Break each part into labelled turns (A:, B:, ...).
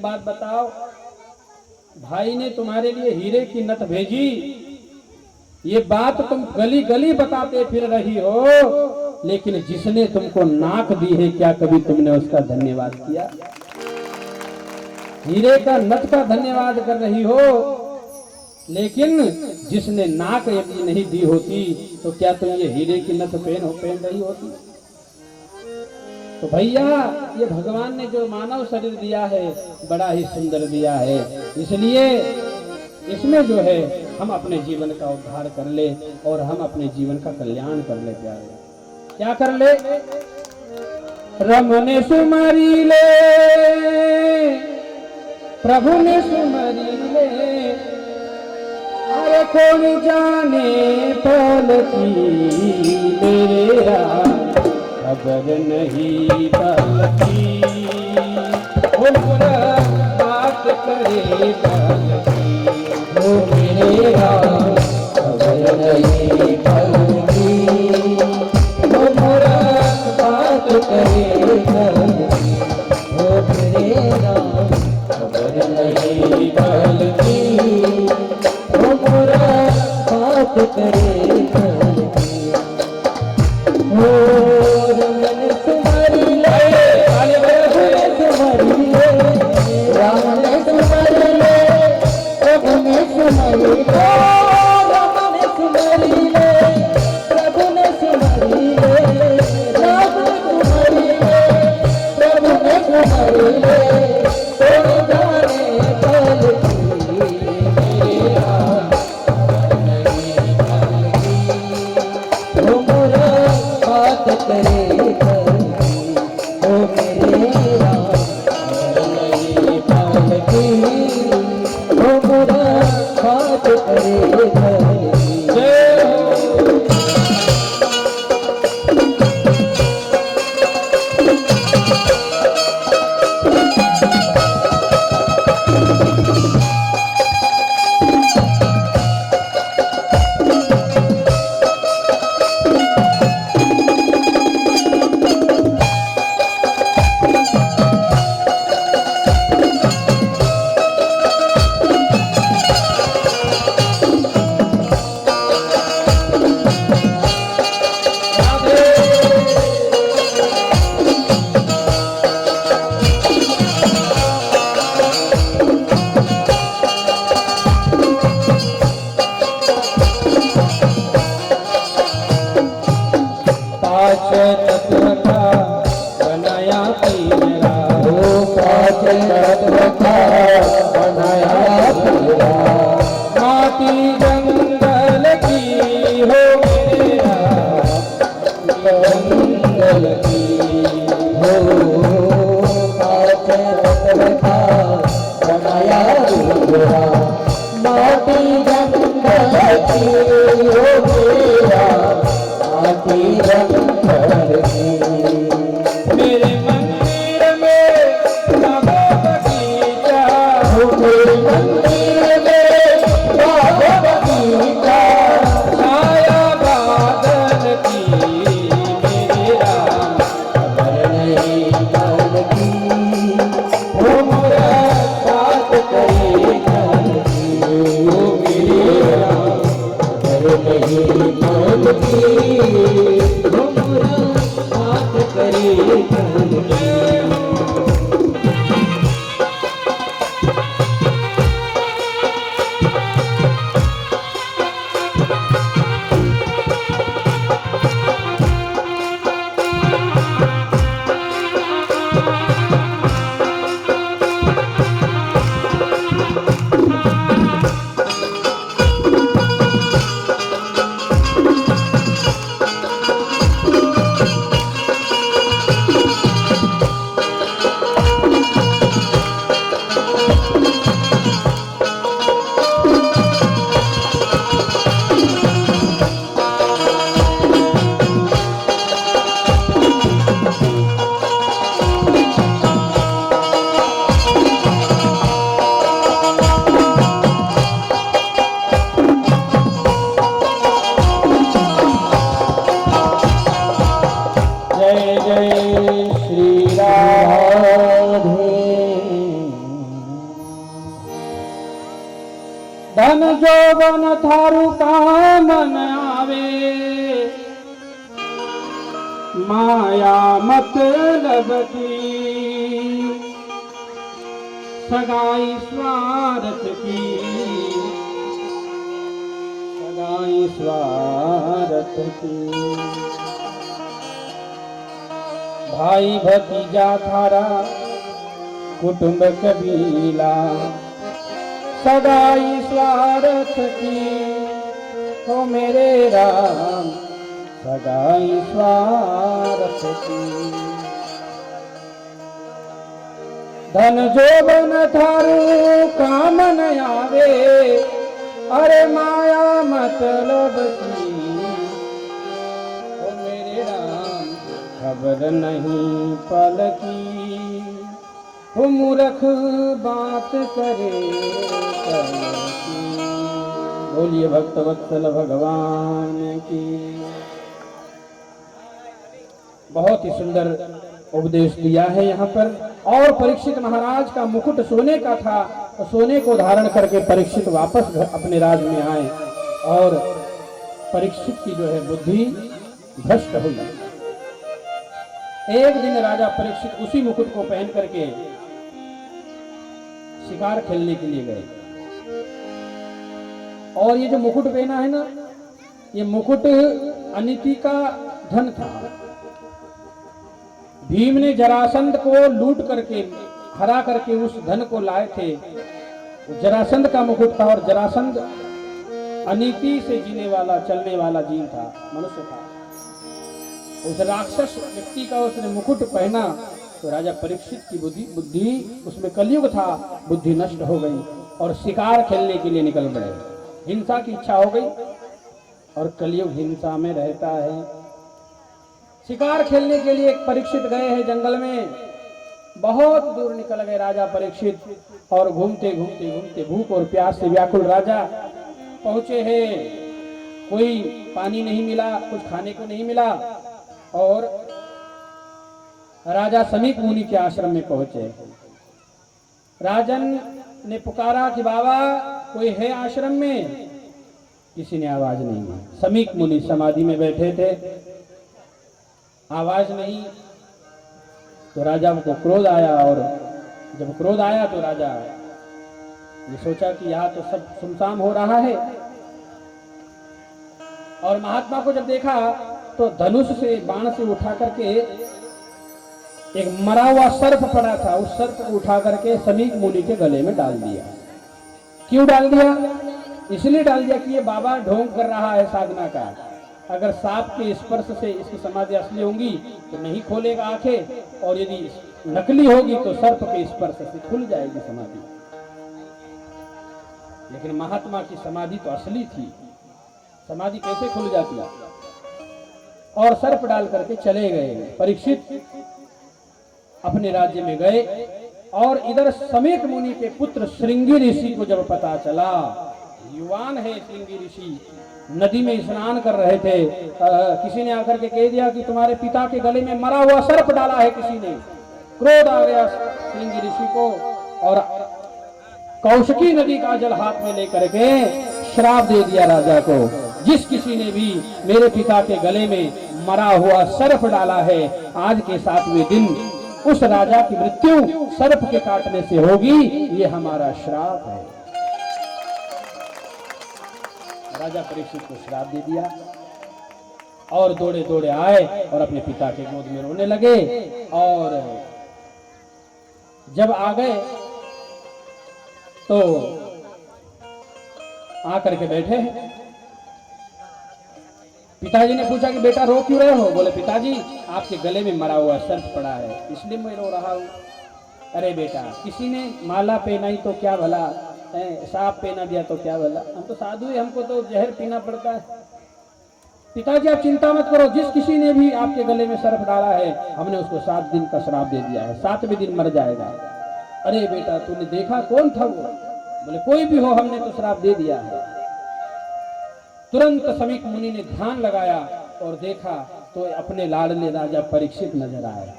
A: बात बताओ, भाई ने तुम्हारे लिए हीरे की नथ भेजी, ये बात तुम गली गली बताते फिर रही हो, लेकिन जिसने तुमको नाक दी है क्या कभी तुमने उसका धन्यवाद किया? हीरे का नथ का धन्यवाद कर रही हो, लेकिन जिसने नाक यदि नहीं दी होती तो क्या तुम ये हीरे की नथ पहन रही होती? तो भैया ये भगवान ने जो मानव शरीर दिया है बड़ा ही सुंदर दिया है, इसलिए इसमें जो है हम अपने जीवन का उद्धार कर ले और हम अपने जीवन का कल्याण कर ले। प्यारे क्या कर ले? रम ने सुमरी ले, प्रभु ने सुमरी ले, अरे कौन जाने पल की मेरा खबर नहीं पलकी, बात करे पलकी, वो मेरा खबर नहीं पलकी, वो मोरा बात करे पलकी, वो मेरा खबर नहीं पलकी, वो मोरा बात करे पलकी। धन जोबन थारु काम न आवे, माया मतलब की सगाई स्वार्थ की, सगाई स्वार्थ की। भाई भतीजा थारा कुटुंब कबीला, सगाई स्वार्थ की हो मेरे राम, सगाई स्वार्थ की। धन जोबन थारू काम न आवे, अरे माया मतलब की ओ मेरे राम, खबर नहीं पल की वो मूर्ख बात करे कल की। बोलिए भक्त वत्सल भगवान की। बहुत ही सुंदर उपदेश दिया है यहाँ पर। और परीक्षित महाराज का मुकुट सोने का था, तो सोने को धारण करके परीक्षित वापस अपने राज में आए और परीक्षित की जो है बुद्धि भ्रष्ट हुई। एक दिन राजा परीक्षित उसी मुकुट को पहन करके शिकार खेलने के लिए गए। और ये जो मुकुट पहना है ना, ये मुकुट अनिति का धन था। भीम ने जरासंध को लूट करके हरा करके उस धन को लाए थे। जरासंध का मुकुट था और जरासंध अनीति से जीने वाला चलने वाला जीव था, मनुष्य था। उस राक्षस व्यक्ति का उसने मुकुट पहना तो राजा परीक्षित की बुद्धि उसमें कलयुग था, बुद्धि नष्ट हो गई और शिकार खेलने के लिए निकल पड़े। हिंसा की इच्छा हो गई और कलयुग हिंसा में रहता है। शिकार खेलने के लिए परीक्षित गए हैं जंगल में। बहुत दूर निकल गए राजा परीक्षित और घूमते घूमते घूमते भूख और प्यास से व्याकुल राजा पहुंचे हैं। कोई पानी नहीं मिला, कुछ खाने को नहीं मिला और राजा समीप मुनि के आश्रम में पहुंचे। राजन ने पुकारा कि बाबा कोई है आश्रम में? किसी ने आवाज नहीं दी। समीप मुनि समाधि में बैठे थे, आवाज नहीं। तो राजा को क्रोध आया और जब क्रोध आया तो राजा ने सोचा कि यहाँ तो सब सुनसान हो रहा है। और महात्मा को जब देखा तो धनुष से बाण से उठा करके एक मरा हुआ सर्प पड़ा था, उस सर्प को उठा करके समीप मुनि के गले में डाल दिया। क्यों डाल दिया? इसलिए डाल दिया कि ये बाबा ढोंग कर रहा है साधना का। अगर सांप के स्पर्श से इसकी समाधि असली होगी तो नहीं खोलेगा आंखें, और यदि नकली होगी तो सर्प के स्पर्श से खुल जाएगी समाधि। लेकिन महात्मा की समाधि तो असली थी, समाधि कैसे खुल जाती? और सर्प डाल करके चले गए। परीक्षित अपने राज्य में गए और इधर समीप मुनि के पुत्र श्रृंगी ऋषि को जब पता चला, युवान है श्रृंगी ऋषि, नदी में स्नान कर रहे थे, किसी ने आकर के कह दिया कि तुम्हारे पिता के गले में मरा हुआ सर्प डाला है किसी ने। क्रोध आ गया श्रृंगी ऋषि को और कौशिकी नदी का जल हाथ में लेकर के श्राप दे दिया राजा को, जिस किसी ने भी मेरे पिता के गले में मरा हुआ सर्प डाला है, आज के 7वें दिन उस राजा की मृत्यु सर्प के काटने से होगी, ये हमारा श्राप है। राजा परीक्षित को श्राप दे दिया और दौड़े दौड़े आए और अपने पिता के गोद में रोने लगे। और जब आ गए तो आकर के बैठे। पिताजी ने पूछा कि बेटा रो क्यों रहे हो? बोले पिताजी आपके गले में मरा हुआ सर्प पड़ा है, इसलिए मैं रो रहा हूँ। अरे बेटा किसी ने माला पहनाई तो क्या भला, सांप पहना दिया तो क्या भला, हम तो साधु हैं, हमको तो जहर पीना पड़ता है। पिताजी आप चिंता मत करो, जिस किसी ने भी आपके गले में सर्प डाला है हमने उसको 7 दिन का श्राप दे दिया है, 7वें दिन मर जाएगा। अरे बेटा तूने देखा कौन था वो? बोले कोई भी हो, हमने तो श्राप दे दिया है। तुरंत समीप मुनि ने ध्यान लगाया और देखा तो अपने लाडले राजा परीक्षित नजर आया।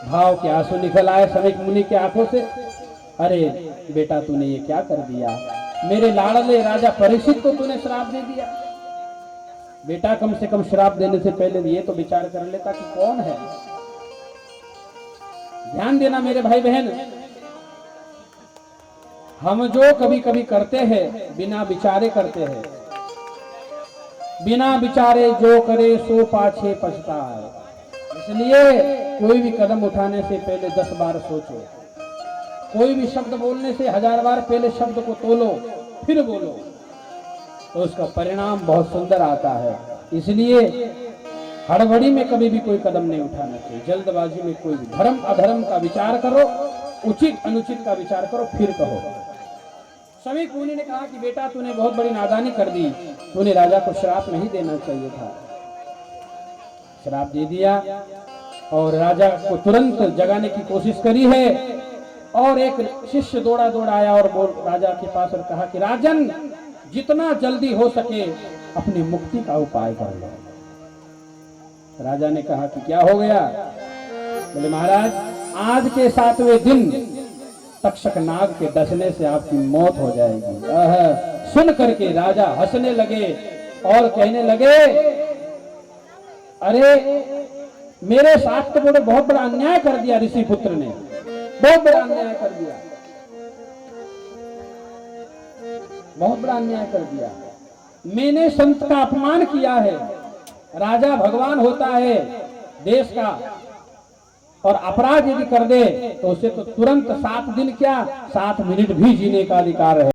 A: भाव के आंसू निकल आए समीप मुनि के आंखों से। अरे बेटा तूने ये क्या कर दिया? मेरे लाडले राजा परीक्षित को तूने श्राप दे दिया। बेटा कम से कम श्राप देने से पहले ये तो विचार कर लेता कि कौन है। ध्यान देना मेरे भाई बहन, हम जो कभी कभी करते हैं बिना विचारे करते हैं। बिना विचारे जो करे सो पाछे पछताए। इसलिए कोई भी कदम उठाने से पहले 10 बार सोचो। कोई भी शब्द बोलने से 1000 बार पहले शब्द को तोलो फिर बोलो, तो उसका परिणाम बहुत सुंदर आता है। इसलिए हड़बड़ी में कभी भी कोई कदम नहीं उठाना चाहिए। जल्दबाजी में कोई भी धर्म अधर्म का विचार करो, उचित अनुचित का विचार करो फिर कहो। समीक मुनि ने कहा कि बेटा तूने बहुत बड़ी नादानी कर दी, तूने राजा को श्राप नहीं देना चाहिए था। श्राप दे दिया और राजा को तुरंत जगाने की कोशिश करी है। और एक शिष्य दौड़ा दौड़ा आया और बोल राजा के पास और कहा कि राजन, जितना जल्दी हो सके अपनी मुक्ति का उपाय कर लो। राजा ने कहा कि क्या हो गया? बोले महाराज, आज के 7वें दिन तक्षक नाग के डसने से आपकी मौत हो जाएगी। सुन करके राजा हंसने लगे और कहने लगे, अरे मेरे साथ तो बहुत बड़ा अन्याय कर दिया ऋषि पुत्र ने, बहुत बड़ा अन्याय कर दिया, बहुत बड़ा अन्याय कर दिया। मैंने संत का अपमान किया है। राजा भगवान होता है देश का, और अपराध यदि कर दे तो उसे तो तुरंत 7 दिन क्या 7 मिनट भी जीने का अधिकार है।